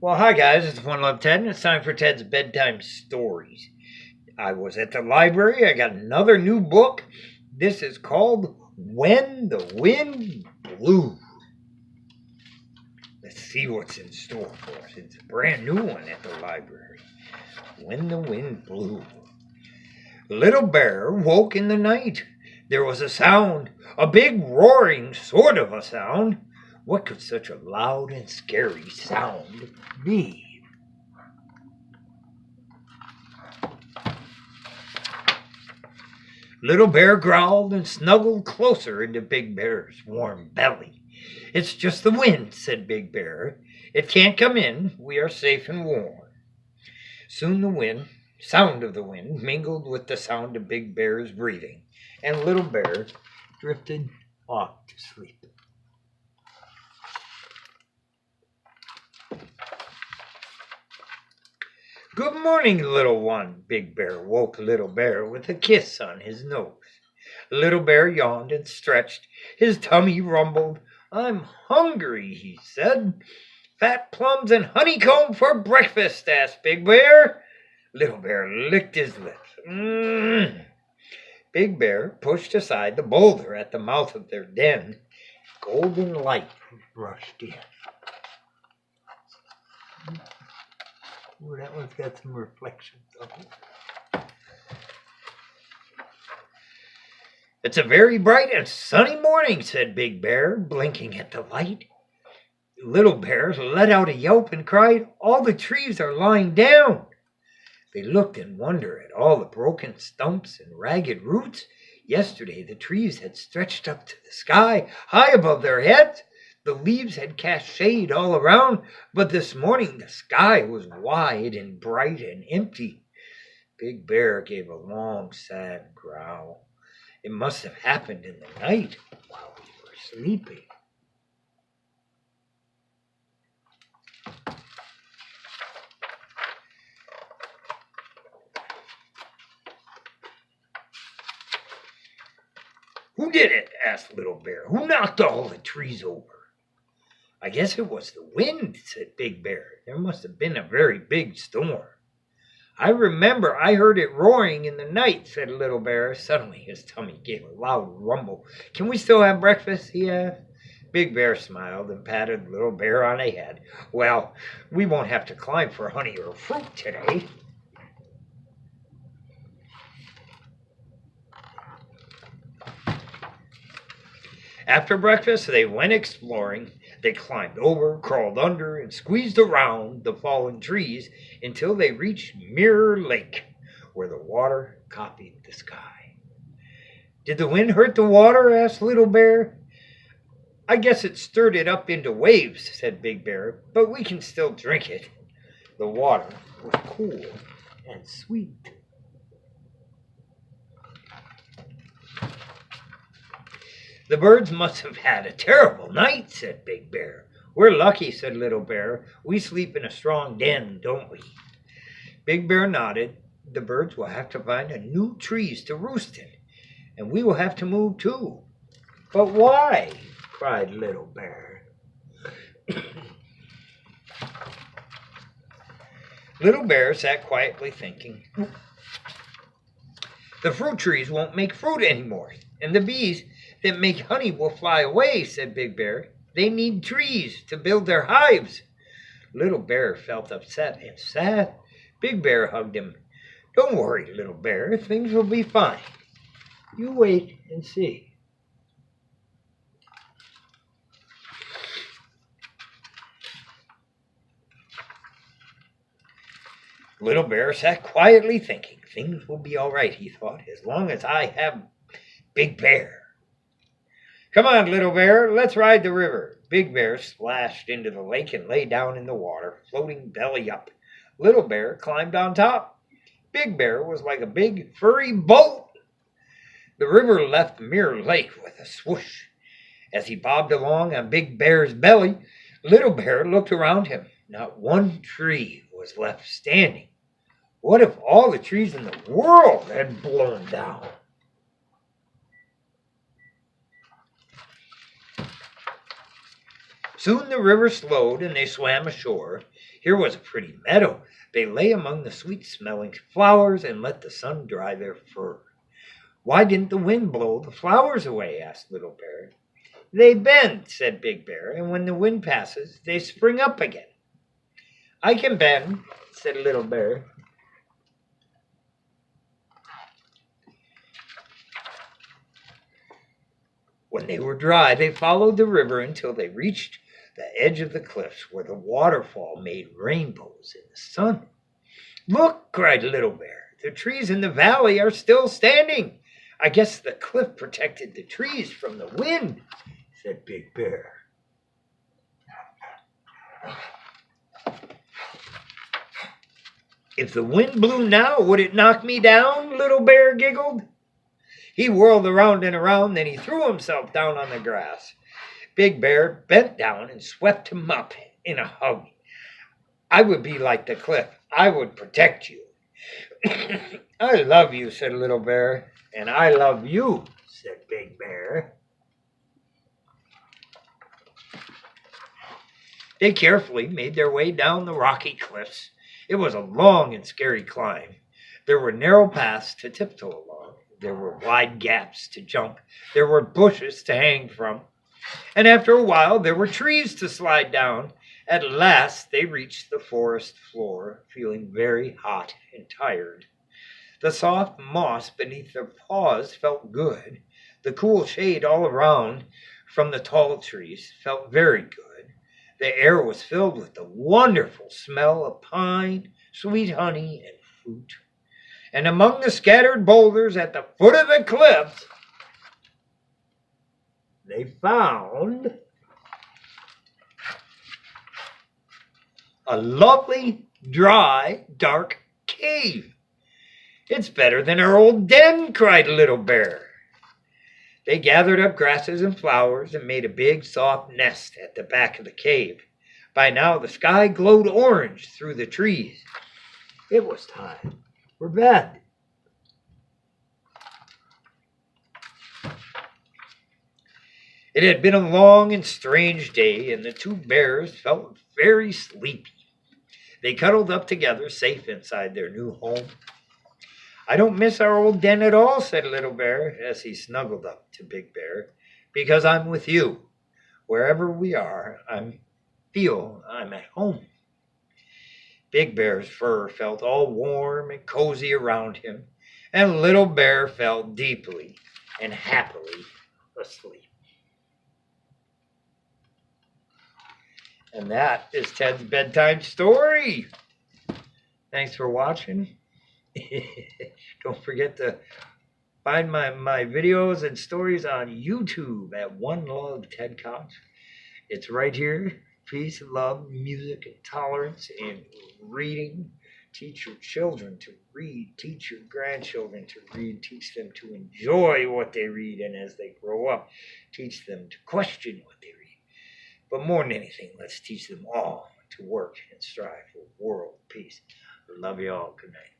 Well, hi guys, it's One Love Ted, and it's time for Ted's Bedtime Stories. I was at the library, I got another new book. This is called When the Wind Blew. Let's see what's in store for us. It's a brand new one at the library. When the Wind Blew. Little Bear woke in the night. There was a sound, a big roaring sort of a sound. What could such a loud and scary sound be? Little Bear growled and snuggled closer into Big Bear's warm belly. It's just the wind, said Big Bear. It can't come in. We are safe and warm. Soon the sound of the wind mingled with the sound of Big Bear's breathing, and Little Bear drifted off to sleep. Good morning, little one, Big Bear woke Little Bear with a kiss on his nose. Little Bear yawned and stretched. His tummy rumbled. I'm hungry, he said. Fat plums and honeycomb for breakfast, asked Big Bear. Little Bear licked his lips. Big Bear pushed aside the boulder at the mouth of their den. Golden light rushed in. Ooh, that one's got some reflections on it. It's a very bright and sunny morning, said Big Bear, blinking at the light. Little Bear let out a yelp and cried, all the trees are lying down. They looked in wonder at all the broken stumps and ragged roots. Yesterday the trees had stretched up to the sky, high above their heads. The leaves had cast shade all around, but this morning the sky was wide and bright and empty. Big Bear gave a long, sad growl. It must have happened in the night while we were sleeping. Who did it? Asked Little Bear. Who knocked all the trees over? I guess it was the wind, said Big Bear. There must have been a very big storm. I remember I heard it roaring in the night, said Little Bear. Suddenly his tummy gave a loud rumble. Can we still have breakfast? He asked. Big Bear smiled and patted Little Bear on the head. Well, we won't have to climb for honey or fruit today. After breakfast, they went exploring. They climbed over, crawled under, and squeezed around the fallen trees until they reached Mirror Lake, where the water copied the sky. Did the wind hurt the water? Asked Little Bear. I guess it stirred it up into waves, said Big Bear, but we can still drink it. The water was cool and sweet. The birds must have had a terrible night, said Big Bear. We're lucky, said Little Bear. We sleep in a strong den, don't we? Big Bear nodded. The birds will have to find a new trees to roost in, and we will have to move too. But why? Cried Little Bear. Little Bear sat quietly thinking. The fruit trees won't make fruit anymore, and the bees that make honey will fly away, said Big Bear. They need trees to build their hives. Little Bear felt upset and sad. Big Bear hugged him. Don't worry, Little Bear. Things will be fine. You wait and see. Little Bear sat quietly thinking. Things will be all right, he thought, as long as I have Big Bear. Come on, Little Bear, let's ride the river. Big Bear splashed into the lake and lay down in the water, floating belly up. Little Bear climbed on top. Big Bear was like a big, furry boat. The river left Mirror Lake with a swoosh. As he bobbed along on Big Bear's belly, Little Bear looked around him. Not one tree was left standing. What if all the trees in the world had blown down? Soon the river slowed and they swam ashore. Here was a pretty meadow. They lay among the sweet-smelling flowers and let the sun dry their fur. Why didn't the wind blow the flowers away? Asked Little Bear. They bend, said Big Bear, and when the wind passes, they spring up again. I can bend, said Little Bear. When they were dry, they followed the river until they reached the edge of the cliffs where the waterfall made rainbows in the sun. Look, cried Little Bear, the trees in the valley are still standing. I guess the cliff protected the trees from the wind, said Big Bear. If the wind blew now, would it knock me down? Little Bear giggled. He whirled around and around, then he threw himself down on the grass. Big Bear bent down and swept him up in a hug. I would be like the cliff. I would protect you. I love you, said Little Bear. And I love you, said Big Bear. They carefully made their way down the rocky cliffs. It was a long and scary climb. There were narrow paths to tiptoe along. There were wide gaps to jump. There were bushes to hang from. And after a while, there were trees to slide down. At last, they reached the forest floor, feeling very hot and tired. The soft moss beneath their paws felt good. The cool shade all around from the tall trees felt very good. The air was filled with the wonderful smell of pine, sweet honey, and fruit. And among the scattered boulders at the foot of the cliffs, they found a lovely, dry, dark cave. It's better than our old den, cried Little Bear. They gathered up grasses and flowers and made a big, soft nest at the back of the cave. By now, the sky glowed orange through the trees. It was time for bed. It had been a long and strange day, and the two bears felt very sleepy. They cuddled up together, safe inside their new home. I don't miss our old den at all, said Little Bear as he snuggled up to Big Bear, because I'm with you. Wherever we are, I feel I'm at home. Big Bear's fur felt all warm and cozy around him, and Little Bear felt deeply and happily asleep. And that is Ted's bedtime story. Thanks for watching. Don't forget to find my videos and stories on YouTube at One Love Ted Cox. It's right here. Peace, love, music, and tolerance, and reading. Teach your children to read. Teach your grandchildren to read. Teach them to enjoy what they read. And as they grow up, teach them to question what they read. But more than anything, let's teach them all to work and strive for world peace. I love you all. Good night.